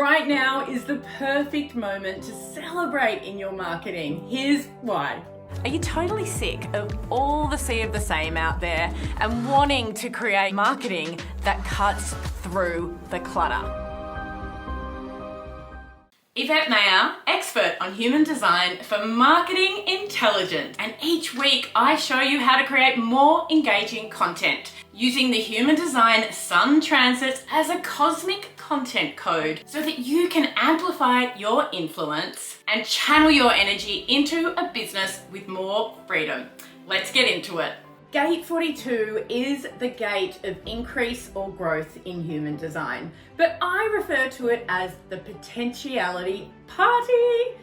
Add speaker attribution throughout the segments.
Speaker 1: Right now is the perfect moment to celebrate in your marketing. Here's why.
Speaker 2: Are you totally sick of all the sea of the same out there and wanting to create marketing that cuts through the clutter? Yvette Mayer, expert on human design for marketing intelligence, and each week I show you how to create more engaging content using the human design sun transits as a cosmic content code so that you can amplify your influence and channel your energy into a business with more freedom. Let's get into it.
Speaker 1: Gate 42 is the gate of increase or growth in human design, but I refer to it as the Potentiality Party,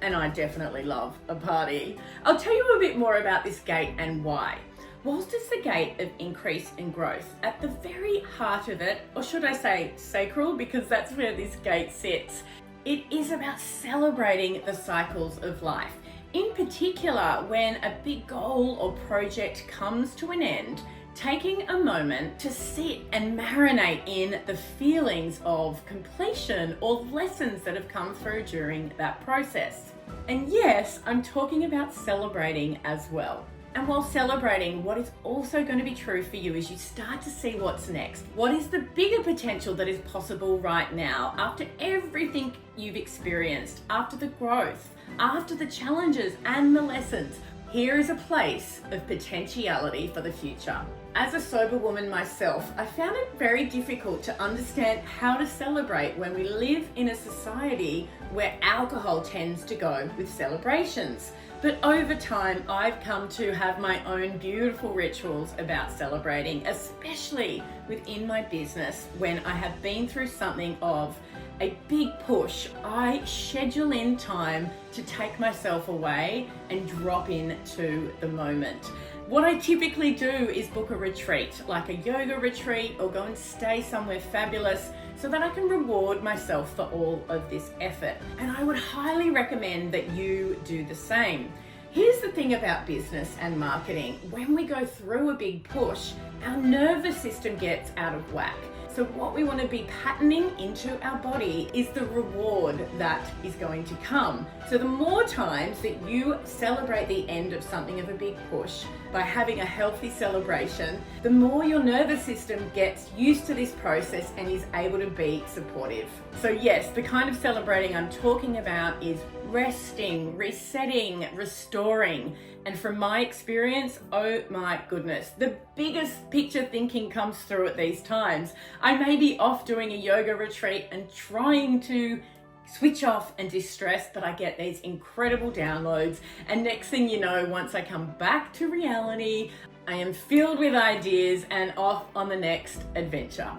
Speaker 1: and I definitely love a party. I'll tell you a bit more about this gate and why. Whilst it's the gate of increase and growth, at the very heart of it, or should I say sacral, because that's where this gate sits, it is about celebrating the cycles of life. In particular, when a big goal or project comes to an end, taking a moment to sit and marinate in the feelings of completion or lessons that have come through during that process. And yes, I'm talking about celebrating as well. And while celebrating, what is also going to be true for you is you start to see what's next. What is the bigger potential that is possible right now after everything you've experienced, after the growth, after the challenges and the lessons? Here is a place of potentiality for the future. As a sober woman myself, I found it very difficult to understand how to celebrate when we live in a society where alcohol tends to go with celebrations. But over time, I've come to have my own beautiful rituals about celebrating, especially within my business. When I have been through something of a big push, I schedule in time to take myself away and drop into the moment. What I typically do is book a retreat, like a yoga retreat, or go and stay somewhere fabulous so that I can reward myself for all of this effort. And I would highly recommend that you do the same. Here's the thing about business and marketing. When we go through a big push, our nervous system gets out of whack. So what we want to be patterning into our body is the reward that is going to come. So the more times that you celebrate the end of something of a big push by having a healthy celebration, the more your nervous system gets used to this process and is able to be supportive. So yes, the kind of celebrating I'm talking about is resting, resetting, restoring. And from my experience, oh my goodness, the biggest picture thinking comes through at these times. I may be off doing a yoga retreat and trying to switch off and distress, but I get these incredible downloads. And next thing you know, once I come back to reality, I am filled with ideas and off on the next adventure.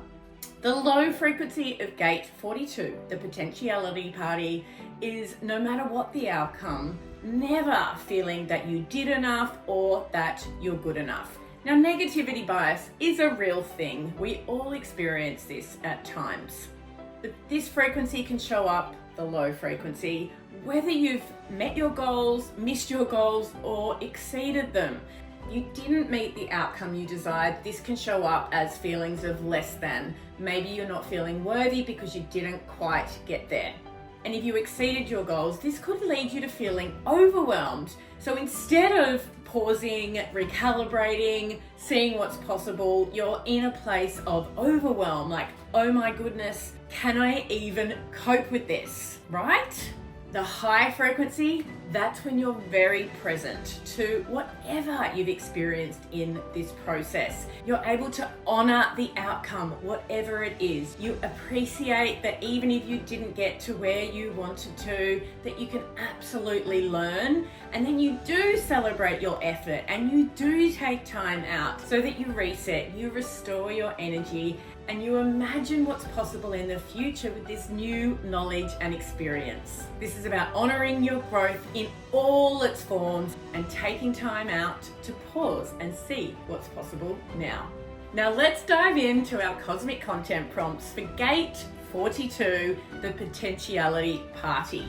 Speaker 1: The low frequency of gate 42, the Potentiality Party, is no matter what the outcome, never feeling that you did enough or that you're good enough. Now, negativity bias is a real thing. We all experience this at times. But this frequency can show up, the low frequency, whether you've met your goals, missed your goals, or exceeded them. You didn't meet the outcome you desired. This can show up as feelings of less than. Maybe you're not feeling worthy because you didn't quite get there. And if you exceeded your goals, this could lead you to feeling overwhelmed. So instead of pausing, recalibrating, seeing what's possible, you're in a place of overwhelm, like, oh my goodness, can I even cope with this, right? The high frequency, that's when you're very present to whatever you've experienced in this process. You're able to honor the outcome, whatever it is. You appreciate that even if you didn't get to where you wanted to, that you can absolutely learn. And then you do celebrate your effort and you do take time out so that you reset, you restore your energy, and you imagine what's possible in the future with this new knowledge and experience. This is about honoring your growth in all its forms and taking time out to pause and see what's possible now. Now let's dive into our cosmic content prompts for Gate 42, the Potentiality Party.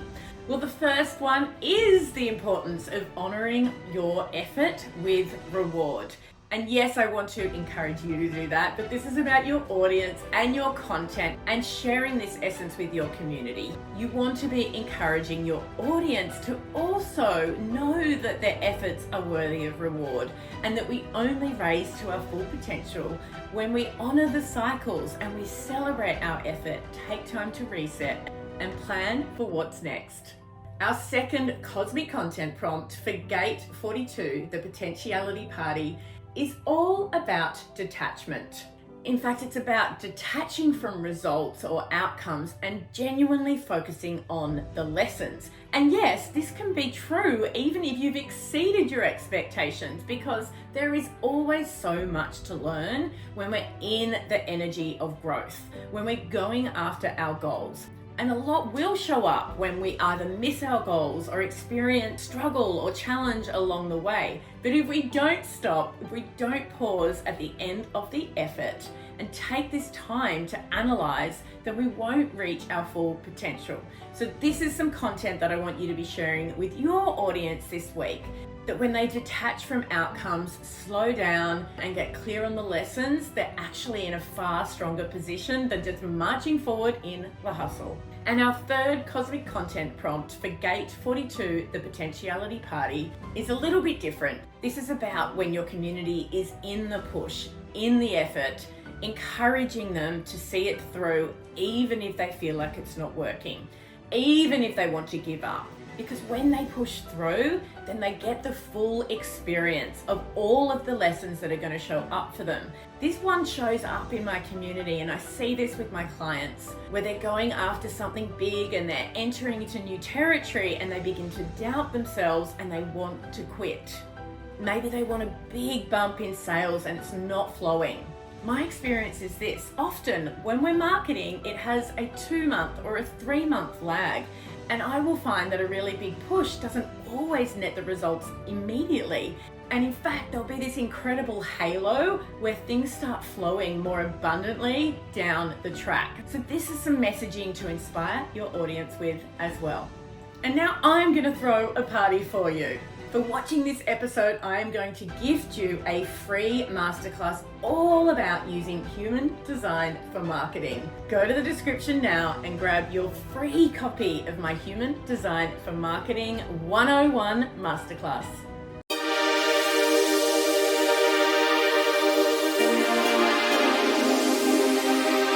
Speaker 1: Well, the first one is the importance of honoring your effort with reward. And yes, I want to encourage you to do that, but this is about your audience and your content and sharing this essence with your community. You want to be encouraging your audience to also know that their efforts are worthy of reward and that we only raise to our full potential when we honor the cycles and we celebrate our effort, take time to reset and plan for what's next. Our second cosmic content prompt for Gate 42, the Potentiality Party, is all about detachment. In fact, it's about detaching from results or outcomes and genuinely focusing on the lessons. And yes, this can be true even if you've exceeded your expectations, because there is always so much to learn when we're in the energy of growth, when we're going after our goals. And a lot will show up when we either miss our goals or experience struggle or challenge along the way. But if we don't stop, if we don't pause at the end of the effort and take this time to analyze, then we won't reach our full potential. So this is some content that I want you to be sharing with your audience this week. That when they detach from outcomes, slow down and get clear on the lessons, they're actually in a far stronger position than just marching forward in the hustle. And our third cosmic content prompt for Gate 42, the Potentiality Party, is a little bit different. This is about when your community is in the push, in the effort, encouraging them to see it through, even if they feel like it's not working, even if they want to give up. Because when they push through, then they get the full experience of all of the lessons that are going to show up for them. This one shows up in my community, and I see this with my clients, where they're going after something big and they're entering into new territory and they begin to doubt themselves and they want to quit. Maybe they want a big bump in sales and it's not flowing. My experience is this: often when we're marketing, it has a 2-month or a 3-month lag. And I will find that a really big push doesn't always net the results immediately. And in fact, there'll be this incredible halo where things start flowing more abundantly down the track. So this is some messaging to inspire your audience with as well. And now I'm going to throw a party for you. For watching this episode, I am going to gift you a free masterclass all about using human design for marketing. Go to the description now and grab your free copy of my Human Design for Marketing 101 Masterclass.